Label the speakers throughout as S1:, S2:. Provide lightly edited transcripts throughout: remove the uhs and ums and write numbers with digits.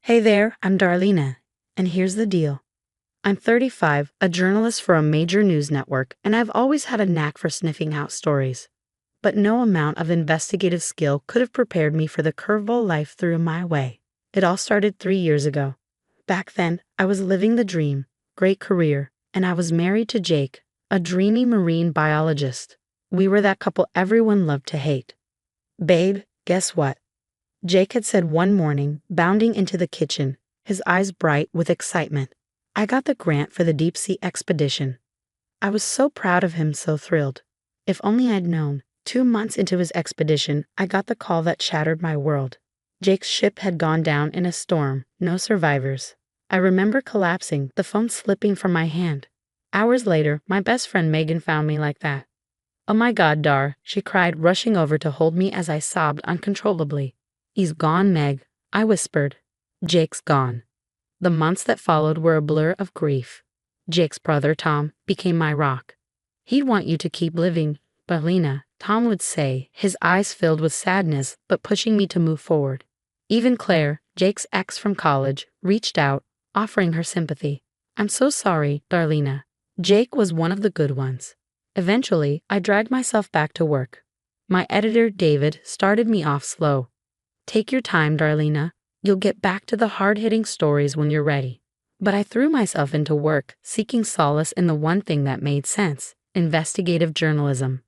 S1: Hey there, I'm Darlena, and here's the deal. I'm 35, a journalist for a major news network, and I've always had a knack for sniffing out stories. But no amount of investigative skill could have prepared me for the curveball life threw my way. It all started 3 years ago. Back then, I was living the dream, great career, and I was married to Jake, a dreamy marine biologist. We were that couple everyone loved to hate. Babe, guess what? Jake had said one morning, bounding into the kitchen, his eyes bright with excitement. I got the grant for the deep-sea expedition. I was so proud of him, so thrilled. If only I'd known. 2 months into his expedition, I got the call that shattered my world. Jake's ship had gone down in a storm, no survivors. I remember collapsing, the phone slipping from my hand. Hours later, my best friend Megan found me like that. "Oh my God, Dar," she cried, rushing over to hold me as I sobbed uncontrollably. "He's gone, Meg," I whispered. "Jake's gone." The months that followed were a blur of grief. Jake's brother, Tom, became my rock. "He'd want you to keep living, Darlena," Tom would say, his eyes filled with sadness but pushing me to move forward. Even Claire, Jake's ex from college, reached out, offering her sympathy. "I'm so sorry, Darlena." Jake was one of the good ones. Eventually, I dragged myself back to work. My editor, David, started me off slow. "Take your time, Darlena. You'll get back to the hard-hitting stories when you're ready." But I threw myself into work, seeking solace in the one thing that made sense: investigative journalism.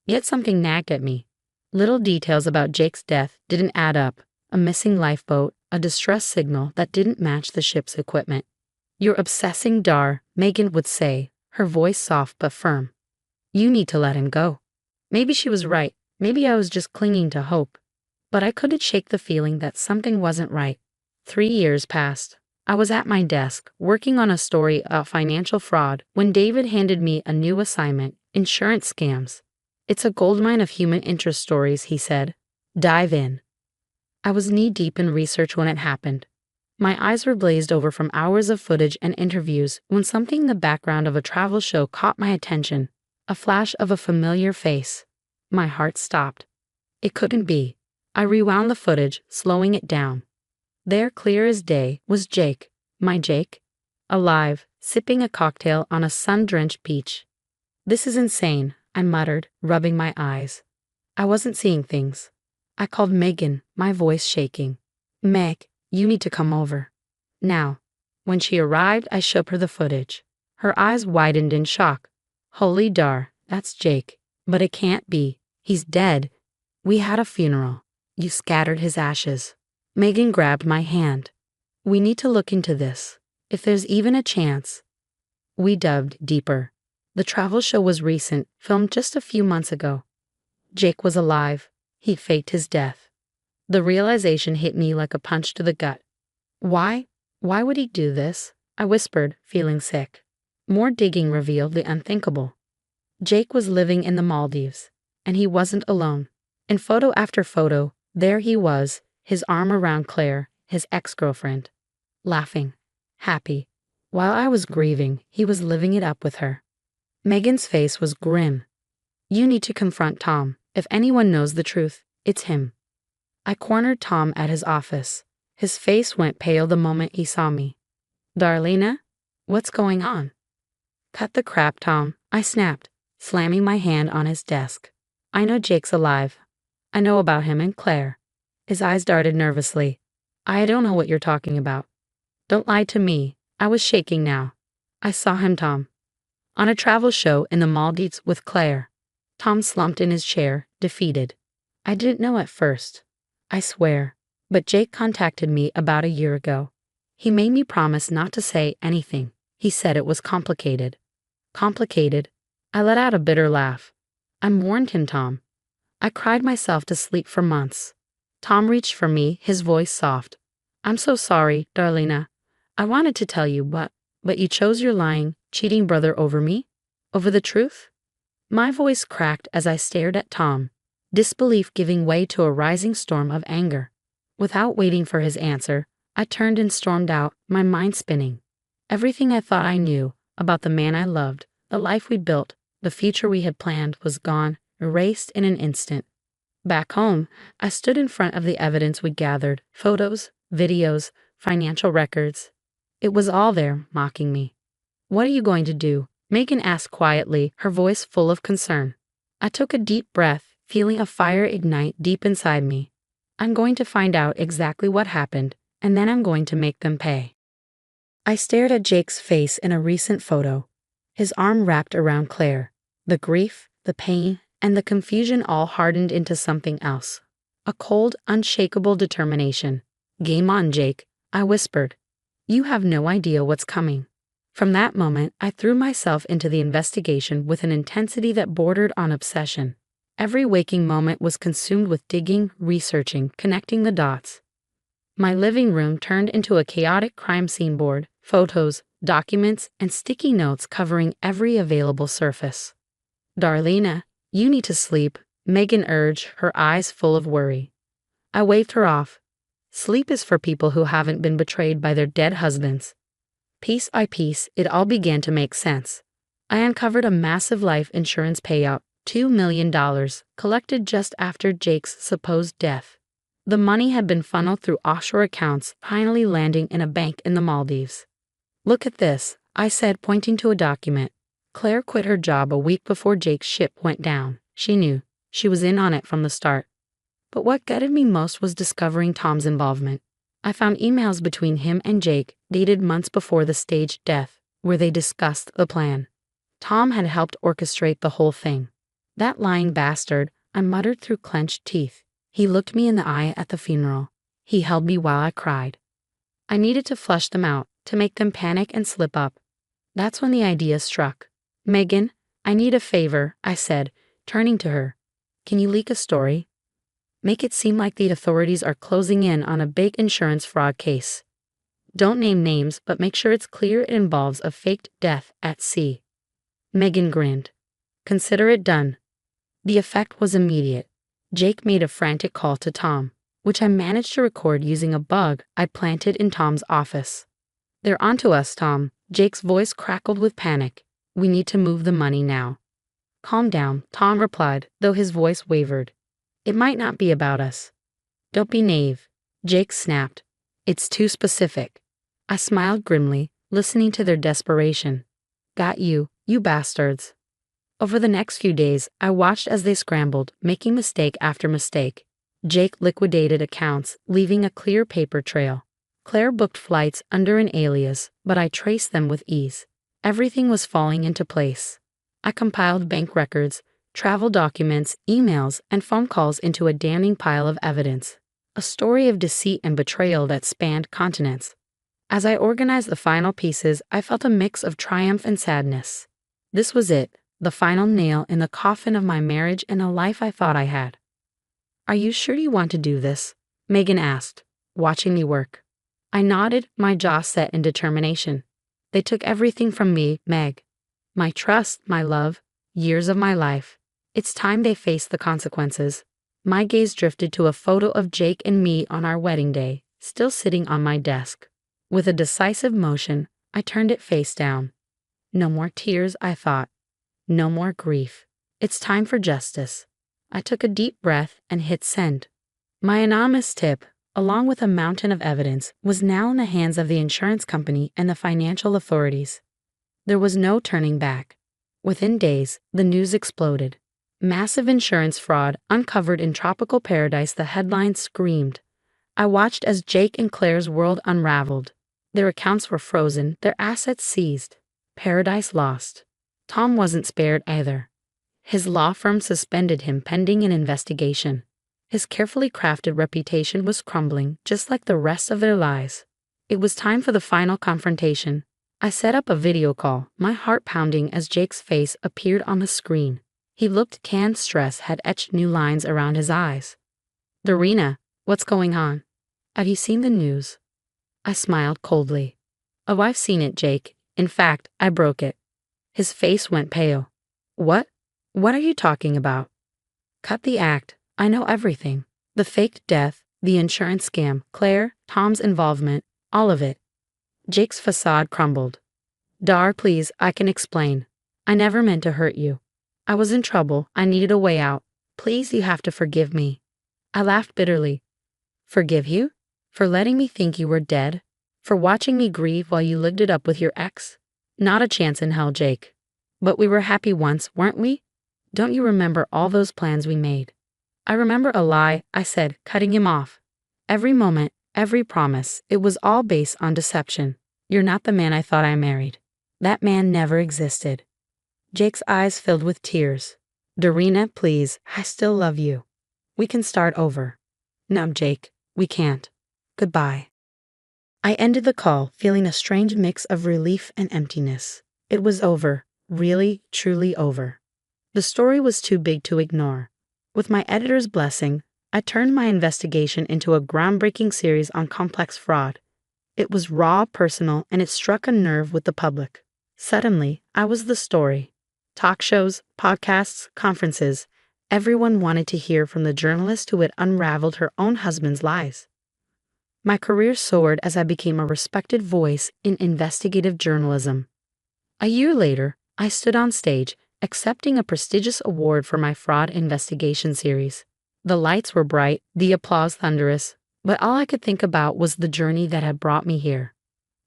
S1: Yet something nagged at me. Little details about Jake's death didn't add up: a missing lifeboat, a distress signal that didn't match the ship's equipment. "You're obsessing, Dar," Megan would say, her voice soft but firm. "You need to let him go." Maybe she was right. Maybe I was just clinging to hope. But I couldn't shake the feeling that something wasn't right. 3 years passed. I was at my desk, working on a story about financial fraud, when David handed me a new assignment: insurance scams. "It's a goldmine of human interest stories," he said. "Dive in." I was knee-deep in research when it happened. My eyes were glazed over from hours of footage and interviews when something in the background of a travel show caught my attention. A flash of a familiar face. My heart stopped. It couldn't be. I rewound the footage, slowing it down. There, clear as day, was Jake, my Jake, alive, sipping a cocktail on a sun-drenched beach. "This is insane," I muttered, rubbing my eyes. I wasn't seeing things. I called Megan, my voice shaking. "Meg, you need to come over. Now." When she arrived, I showed her the footage. Her eyes widened in shock. "Holy Dar, that's Jake. But it can't be. He's dead. We had a funeral. You scattered his ashes." Megan grabbed my hand. "We need to look into this. If there's even a chance." We dug deeper. The travel show was recent, filmed just a few months ago. Jake was alive. He faked his death. The realization hit me like a punch to the gut. Why? Why would he do this? I whispered, feeling sick. More digging revealed the unthinkable. Jake was living in the Maldives, and he wasn't alone. In photo after photo, there he was, his arm around Claire, his ex-girlfriend. Laughing. Happy. While I was grieving, he was living it up with her. Megan's face was grim. "You need to confront Tom. If anyone knows the truth, it's him." I cornered Tom at his office. His face went pale the moment he saw me. "Darlena? What's going on?" "Cut the crap, Tom," I snapped, slamming my hand on his desk. "I know Jake's alive. I know about him and Claire." His eyes darted nervously. "I don't know what you're talking about." "Don't lie to me." I was shaking now. "I saw him, Tom. On a travel show in the Maldives with Claire." Tom slumped in his chair, defeated. "I didn't know at first. I swear. But Jake contacted me about a year ago. He made me promise not to say anything. He said it was complicated." "Complicated?" I let out a bitter laugh. "I warned him, Tom. I cried myself to sleep for months." Tom reached for me, his voice soft. "I'm so sorry, Darlena. I wanted to tell you, but you chose your lying, cheating brother over me? Over the truth?" My voice cracked as I stared at Tom, disbelief giving way to a rising storm of anger. Without waiting for his answer, I turned and stormed out, my mind spinning. Everything I thought I knew about the man I loved, the life we built, the future we had planned was gone, erased in an instant. Back home, I stood in front of the evidence we gathered: photos, videos, financial records. It was all there, mocking me. What are you going to do? Megan asked quietly, her voice full of concern. I took a deep breath, feeling a fire ignite deep inside me. I'm going to find out exactly what happened, and then I'm going to make them pay. I stared at Jake's face in a recent photo, his arm wrapped around Claire. The grief, the pain, and the confusion all hardened into something else. A cold, unshakable determination. Game on, Jake, I whispered. You have no idea what's coming. From that moment, I threw myself into the investigation with an intensity that bordered on obsession. Every waking moment was consumed with digging, researching, connecting the dots. My living room turned into a chaotic crime scene board, photos, documents, and sticky notes covering every available surface. Darlena, you need to sleep, Megan urged, her eyes full of worry. I waved her off. Sleep is for people who haven't been betrayed by their dead husbands. Piece by piece, it all began to make sense. I uncovered a massive life insurance payout, $2 million, collected just after Jake's supposed death. The money had been funneled through offshore accounts, finally landing in a bank in the Maldives. Look at this, I said, pointing to a document. Claire quit her job a week before Jake's ship went down. She knew. She was in on it from the start. But what gutted me most was discovering Tom's involvement. I found emails between him and Jake, dated months before the staged death, where they discussed the plan. Tom had helped orchestrate the whole thing. That lying bastard, I muttered through clenched teeth. He looked me in the eye at the funeral. He held me while I cried. I needed to flush them out, to make them panic and slip up. That's when the idea struck. Megan, I need a favor, I said, turning to her. Can you leak a story? Make it seem like the authorities are closing in on a big insurance fraud case. Don't name names, but make sure it's clear it involves a faked death at sea. Megan grinned. Consider it done. The effect was immediate. Jake made a frantic call to Tom, which I managed to record using a bug I'd planted in Tom's office. They're onto us, Tom. Jake's voice crackled with panic. We need to move the money now. Calm down, Tom replied, though his voice wavered. It might not be about us. Don't be naive. Jake snapped. It's too specific. I smiled grimly, listening to their desperation. Got you, you bastards. Over the next few days, I watched as they scrambled, making mistake after mistake. Jake liquidated accounts, leaving a clear paper trail. Claire booked flights under an alias, but I traced them with ease. Everything was falling into place. I compiled bank records, travel documents, emails, and phone calls into a damning pile of evidence. A story of deceit and betrayal that spanned continents. As I organized the final pieces, I felt a mix of triumph and sadness. This was it. The final nail in the coffin of my marriage and a life I thought I had. Are you sure you want to do this? Megan asked, watching me work. I nodded, my jaw set in determination. They took everything from me, Meg. My trust, my love, years of my life. It's time they faced the consequences. My gaze drifted to a photo of Jake and me on our wedding day, still sitting on my desk. With a decisive motion, I turned it face down. No more tears, I thought. No more grief. It's time for justice. I took a deep breath and hit send. My anonymous tip, along with a mountain of evidence, was now in the hands of the insurance company and the financial authorities. There was no turning back. Within days, the news exploded. Massive insurance fraud uncovered in tropical paradise, the headlines screamed. I watched as Jake and Claire's world unraveled. Their accounts were frozen, their assets seized. Paradise lost. Tom wasn't spared either. His law firm suspended him pending an investigation. His carefully crafted reputation was crumbling, just like the rest of their lives. It was time for the final confrontation. I set up a video call, my heart pounding as Jake's face appeared on the screen. He looked canned, stress had etched new lines around his eyes. Darina, what's going on? Have you seen the news? I smiled coldly. Oh, I've seen it, Jake. In fact, I broke it. His face went pale. What? What are you talking about? Cut the act. I know everything. The faked death, the insurance scam, Claire, Tom's involvement, all of it. Jake's facade crumbled. Dar, please, I can explain. I never meant to hurt you. I was in trouble. I needed a way out. Please, you have to forgive me. I laughed bitterly. Forgive you? For letting me think you were dead? For watching me grieve while you lived it up with your ex? Not a chance in hell, Jake. But we were happy once, weren't we? Don't you remember all those plans we made? I remember a lie I said, cutting him off. Every moment, every promise, it was all based on deception. You're not the man I thought I married. That man never existed. Jake's eyes filled with tears. Darina, please, I still love you. We can start over. No, Jake, we can't. Goodbye. I ended the call feeling a strange mix of relief and emptiness. It was over, really, truly over. The story was too big to ignore. With my editor's blessing, I turned my investigation into a groundbreaking series on complex fraud. It was raw, personal, and it struck a nerve with the public. Suddenly, I was the story. Talk shows, podcasts, conferences, everyone wanted to hear from the journalist who had unraveled her own husband's lies. My career soared as I became a respected voice in investigative journalism. A year later, I stood on stage, accepting a prestigious award for my fraud investigation series. The lights were bright, the applause thunderous, but all I could think about was the journey that had brought me here.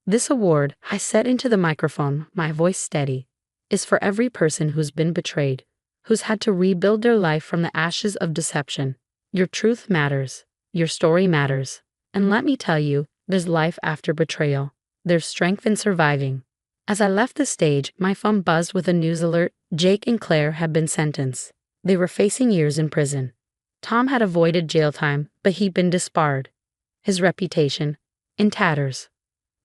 S1: This award, I said into the microphone, my voice steady, is for every person who's been betrayed, who's had to rebuild their life from the ashes of deception. Your truth matters. Your story matters. And let me tell you, there's life after betrayal. There's strength in surviving. As I left the stage, my phone buzzed with a news alert. Jake and Claire had been sentenced. They were facing years in prison. Tom had avoided jail time, but he'd been disbarred. His reputation, in tatters.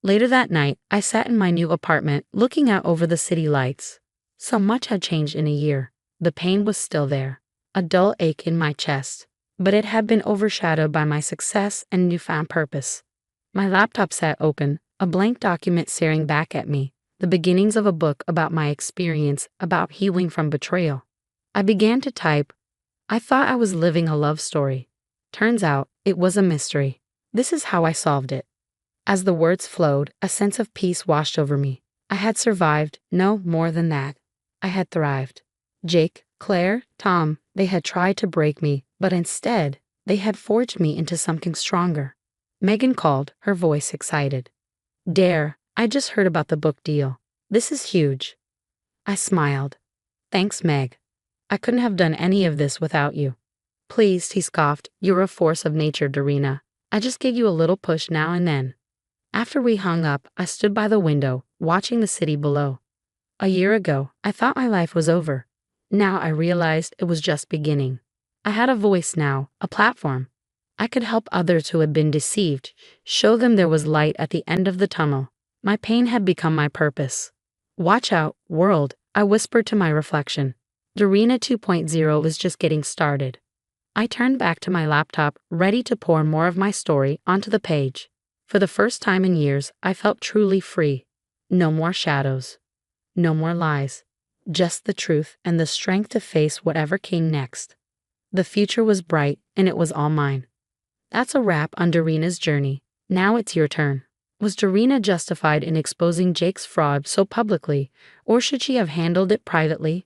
S1: Later that night, I sat in my new apartment, looking out over the city lights. So much had changed in a year. The pain was still there, a dull ache in my chest, but it had been overshadowed by my success and newfound purpose. My laptop sat open, a blank document staring back at me, the beginnings of a book about my experience, about healing from betrayal. I began to type. I thought I was living a love story. Turns out, it was a mystery. This is how I solved it. As the words flowed, a sense of peace washed over me. I had survived, no more than that. I had thrived. Jake, Claire, Tom, they had tried to break me, but instead, they had forged me into something stronger. Megan called, her voice excited. Dare, I just heard about the book deal. This is huge. I smiled. Thanks, Meg. I couldn't have done any of this without you. Please, he scoffed, you're a force of nature, Darina. I just gave you a little push now and then. After we hung up, I stood by the window, watching the city below. A year ago, I thought my life was over. Now I realized it was just beginning. I had a voice now, a platform. I could help others who had been deceived, show them there was light at the end of the tunnel. My pain had become my purpose. Watch out, world, I whispered to my reflection. Darina 2.0 was just getting started. I turned back to my laptop, ready to pour more of my story onto the page. For the first time in years, I felt truly free. No more shadows. No more lies. Just the truth and the strength to face whatever came next. The future was bright, and it was all mine. That's a wrap on Darina's journey. Now it's your turn. Was Darina justified in exposing Jake's fraud so publicly, or should she have handled it privately?